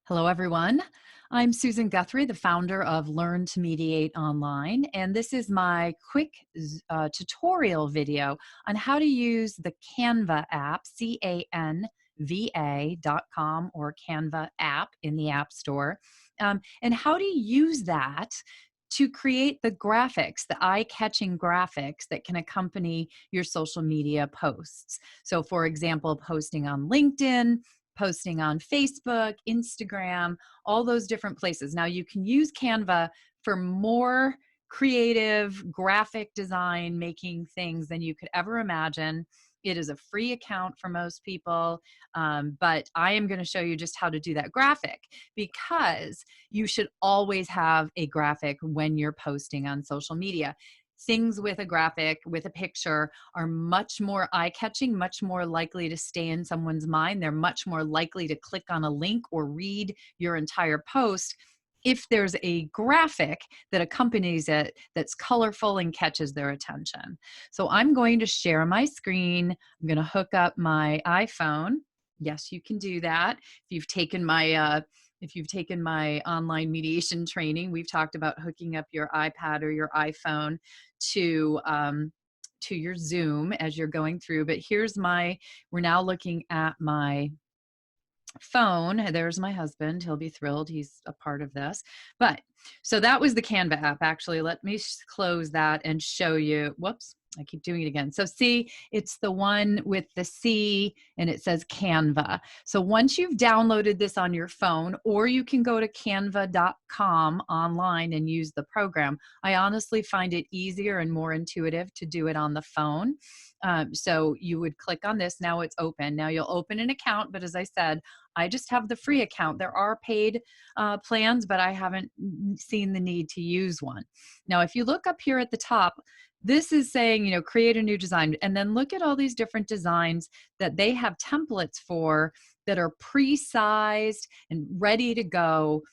Hello, everyone. I'm Susan Guthrie, the founder of Learn to Mediate Online, and this is my quick tutorial video on how to use the Canva app, canva.com or Canva app in the App Store, and how to use that to create the graphics, the eye-catching graphics that can accompany your social media posts. So, for example, posting on LinkedIn, posting on Facebook, Instagram, all those different places. Now, you can use Canva for more creative graphic design, making things than you could ever imagine. It is a free account for most people, but I am going to show you just how to do that graphic, because you should always have a graphic when you're posting on social media. Things with a graphic, with a picture, are much more eye-catching, much more likely to stay in someone's mind. They're much more likely to click on a link or read your entire post if there's a graphic that accompanies it that's colorful and catches their attention. So I'm going to share my screen. I'm going to hook up my iPhone. Yes, you can do that. If you've taken my online mediation training, we've talked about hooking up your iPad or your iPhone to your Zoom as you're going through. But we're now looking at my phone. There's my husband. He'll be thrilled. He's a part of this. But so that was the Canva app. Actually, let me close that and show you. Whoops. I keep doing it again. So see, it's the one with the C and it says Canva. So once you've downloaded this on your phone, or you can go to canva.com online and use the program. I honestly find it easier and more intuitive to do it on the phone. So you would click on this. Now it's open. Now you'll open an account, but as I said, I just have the free account. There are paid plans, but I haven't seen the need to use one. Now, if you look up here at the top, this is saying, create a new design. And then look at all these different designs that they have templates for that are pre-sized and ready to go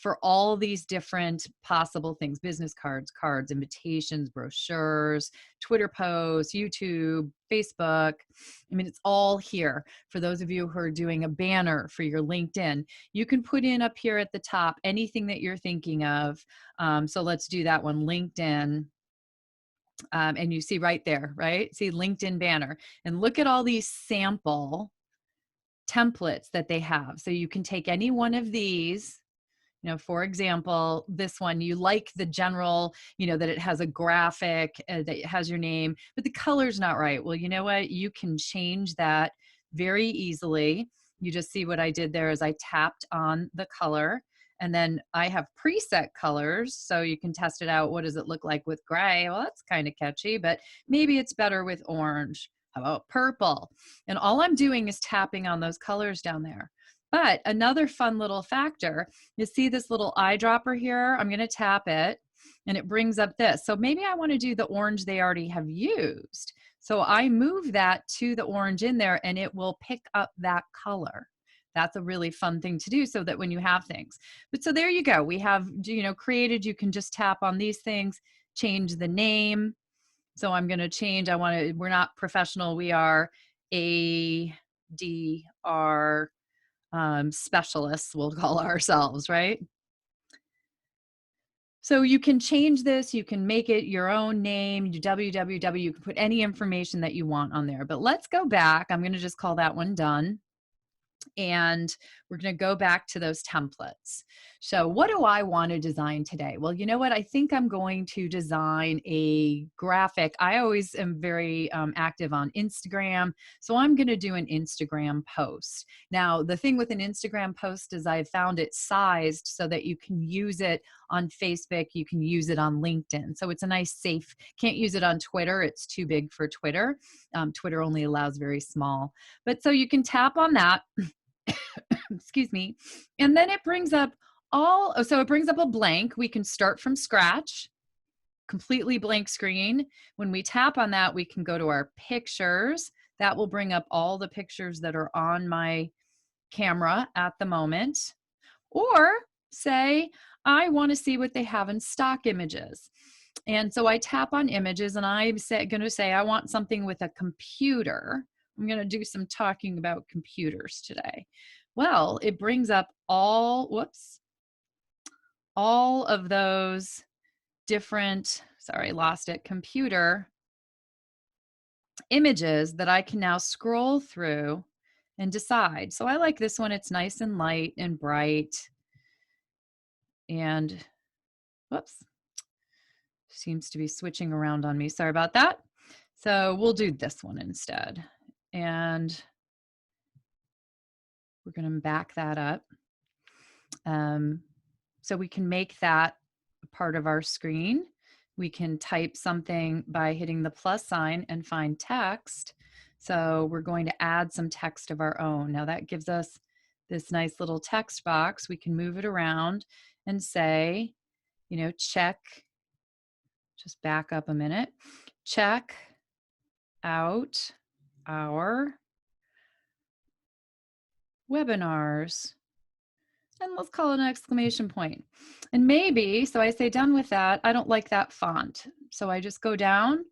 for all these different possible things: business cards, invitations, brochures, Twitter posts, YouTube, Facebook. I mean, it's all here. For those of you who are doing a banner for your LinkedIn, you can put in up here at the top anything that you're thinking of. So let's do that one, LinkedIn. And you see right there, right? See LinkedIn banner. And look at all these sample templates that they have. So you can take any one of these. For example, this one, you like the general, that it has a graphic, that it has your name, but the color's not right. Well, you know what? You can change that very easily. You just see what I did there is I tapped on the color, and then I have preset colors, so you can test it out. What does it look like with gray? Well, that's kind of catchy, but maybe it's better with orange. How about purple? And all I'm doing is tapping on those colors down there. But another fun little factor, you see this little eyedropper here? I'm going to tap it and it brings up this. So maybe I want to do the orange they already have used. So I move that to the orange in there and it will pick up that color. That's a really fun thing to do, so that when you have things. But so there you go. We have, created, you can just tap on these things, change the name. So I'm going to change, we're not professional. We are ADR specialists, we'll call ourselves, right? So you can change this, you can make it your own name, www, you can put any information that you want on there. But let's go back. I'm going to just call that one done. And we're going to go back to those templates. So what do I want to design today? Well, you know what? I think I'm going to design a graphic. I always am very active on Instagram. So I'm going to do an Instagram post. Now, the thing with an Instagram post is I found it sized so that you can use it on Facebook, you can use it on LinkedIn. So it's a nice safe, can't use it on Twitter. It's too big for Twitter. Twitter only allows very small. But so you can tap on that. Excuse me. And then it brings up it brings up a blank. We can start from scratch, completely blank screen. When we tap on that, we can go to our pictures. That will bring up all the pictures that are on my camera at the moment. Or say, I want to see what they have in stock images. And so I tap on images and I'm going to say, I want something with a computer. I'm going to do some talking about computers today. Well, it brings up all, whoops, all of those different, sorry, lost it, computer images that I can now scroll through and decide. So I like this one. It's nice and light and bright. And whoops, seems to be switching around on me. Sorry about that. So we'll do this one instead. And we're going to back that up. So we can make that part of our screen. We can type something by hitting the plus sign and find text. So we're going to add some text of our own. Now that gives us this nice little text box. We can move it around and say, you know, check, just back up a minute, check out our webinars. And let's call it an exclamation point. And maybe, so I say done with that, I don't like that font. So I just go down.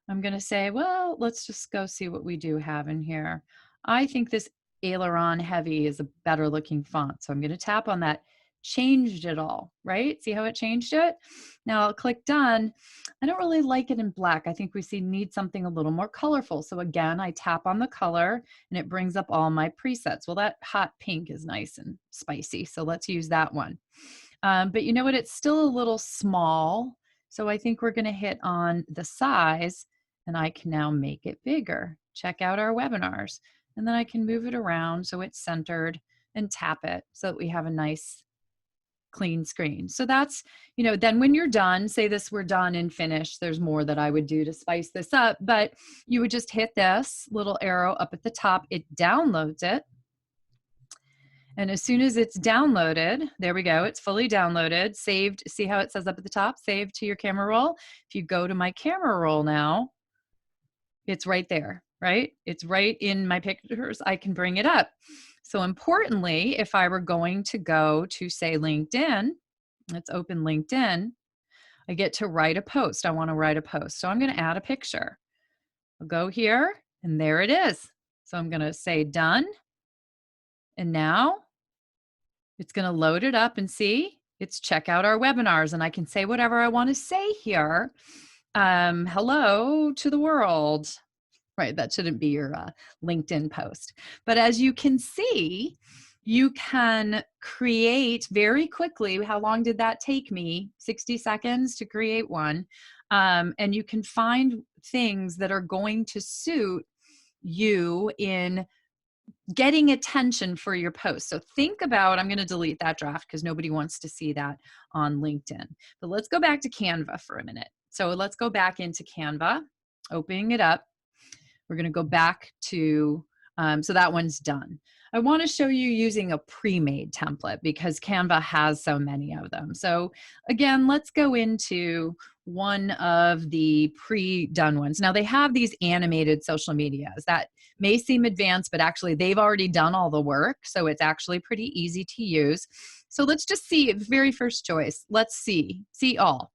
I'm going to say, well, let's just go see what we do have in here. I think this Aileron Heavy is a better looking font. So I'm going to tap on that. Changed it all, right? See how it changed it? Now I'll click done. I don't really like it in black. I think we need something a little more colorful. So again, I tap on the color and it brings up all my presets. Well, that hot pink is nice and spicy. So let's use that one. But you know what? It's still a little small. So I think we're going to hit on the size and I can now make it bigger. Check out our webinars. And then I can move it around so it's centered and tap it so that we have a nice clean screen. So that's, you know, then when you're done, say this, we're done and finished. There's more that I would do to spice this up, but you would just hit this little arrow up at the top. It downloads it. And as soon as it's downloaded, there we go. It's fully downloaded, saved. See how it says up at the top, saved to your camera roll. If you go to my camera roll now, it's right there, right? It's right in my pictures. I can bring it up. So importantly, if I were going to go to say LinkedIn, let's open LinkedIn, I get to write a post. I want to write a post. So I'm going to add a picture. I'll go here and there it is. So I'm going to say done. And now it's going to load it up and see, it's check out our webinars. And I can say whatever I want to say here. Hello to the world. Right, that shouldn't be your LinkedIn post. But as you can see, you can create very quickly. How long did that take me? 60 seconds to create one. And you can find things that are going to suit you in getting attention for your post. So think about, I'm going to delete that draft because nobody wants to see that on LinkedIn. But let's go back to Canva for a minute. So let's go back into Canva, opening it up. We're going to go back to, so that one's done. I want to show you using a pre-made template because Canva has so many of them. So again, let's go into one of the pre-done ones. Now they have these animated social medias that may seem advanced, but actually they've already done all the work. So it's actually pretty easy to use. So let's just see, very first choice. Let's see all.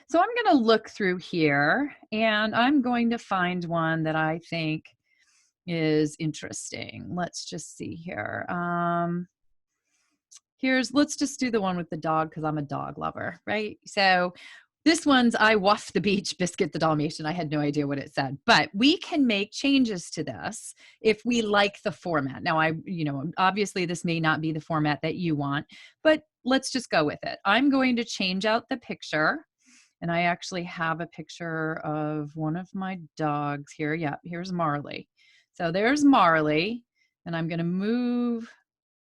So I'm going to look through here and I'm going to find one that I think is interesting. Let's just see here. Let's just do the one with the dog because I'm a dog lover, right? So this one's I Wuff the Beach Biscuit the Dalmatian. I had no idea what it said, but we can make changes to this if we like the format. Now obviously this may not be the format that you want, but let's just go with it. I'm going to change out the picture. And I actually have a picture of one of my dogs here. Yeah, here's Marley. So there's Marley. And I'm going to move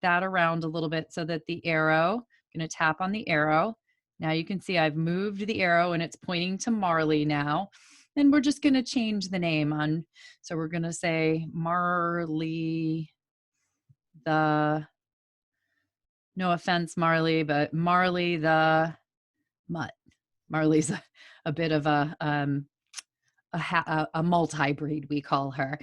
that around a little bit so that the arrow, I'm going to tap on the arrow. Now you can see I've moved the arrow and it's pointing to Marley now. And we're just going to change the name on. So we're going to say Marley the, no offense, Marley, but Marley the Mutt. Marley's a bit of a a multi-breed, we call her.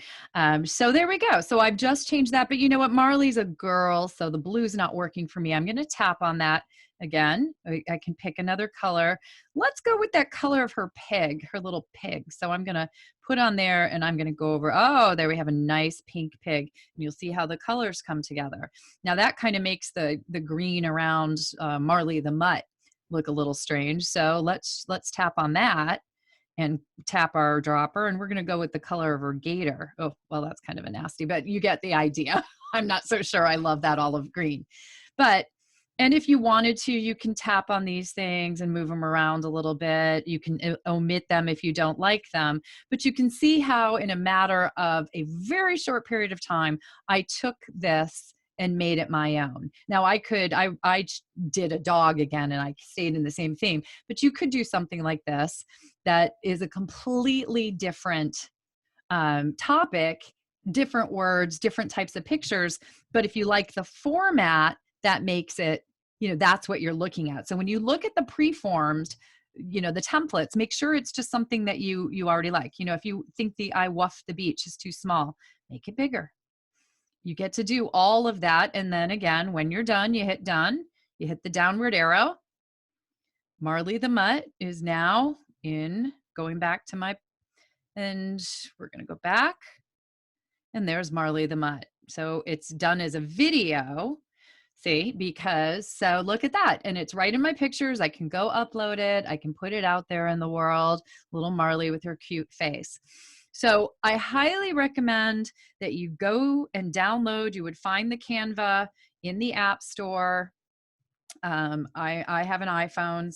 So there we go. So I've just changed that, but you know what? Marley's a girl, so the blue's not working for me. I'm going to tap on that again. I can pick another color. Let's go with that color of her pig, her little pig. So I'm going to put on there and I'm going to go over, oh, there we have a nice pink pig. And you'll see how the colors come together. Now that kind of makes the green around Marley the mutt look a little strange. So let's tap on that and tap our dropper, and we're going to go with the color of her gator. Oh, well, that's kind of a nasty, but you get the idea. I'm not so sure I love that olive green. But, and if you wanted to, you can tap on these things and move them around a little bit. You can omit them if you don't like them, but you can see how in a matter of a very short period of time, I took this and made it my own. Now I did a dog again and I stayed in the same theme, but you could do something like this that is a completely different topic, different words, different types of pictures. But if you like the format, that makes it, that's what you're looking at. So when you look at the preformed, the templates, make sure it's just something that you already like. If you think the I Wuff the Beach is too small, make it bigger. You get to do all of that. And then again, when you're done, you hit done, you hit the downward arrow. Marley the mutt is now going back to my, and we're going to go back, and there's Marley the mutt. So it's done as a video, see, so look at that. And it's right in my pictures. I can go upload it. I can put it out there in the world, little Marley with her cute face. So I highly recommend that you go and download. You would find the Canva in the App Store. I have an iPhone,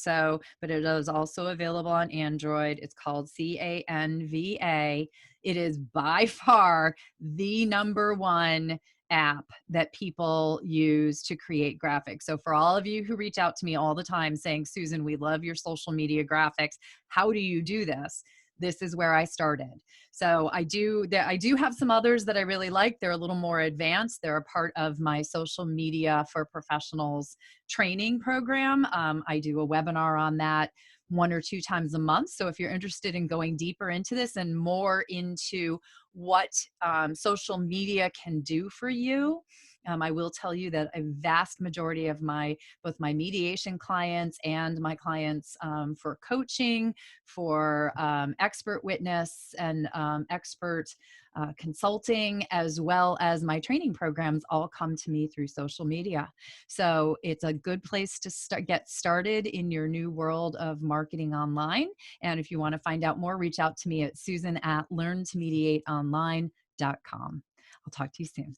but it is also available on Android. It's called Canva. It is by far the #1 app that people use to create graphics. So for all of you who reach out to me all the time saying, Susan, we love your social media graphics. How do you do this? This is where I started. So I do have some others that I really like. They're a little more advanced. They're a part of my social media for professionals training program. I do a webinar on that 1 or 2 times a month. So if you're interested in going deeper into this and more into what social media can do for you, I will tell you that a vast majority of both my mediation clients and my clients for coaching, for expert witness and expert consulting, as well as my training programs, all come to me through social media. So it's a good place to get started in your new world of marketing online. And if you want to find out more, reach out to me at Susan@learntomediateonline.com. I'll talk to you soon.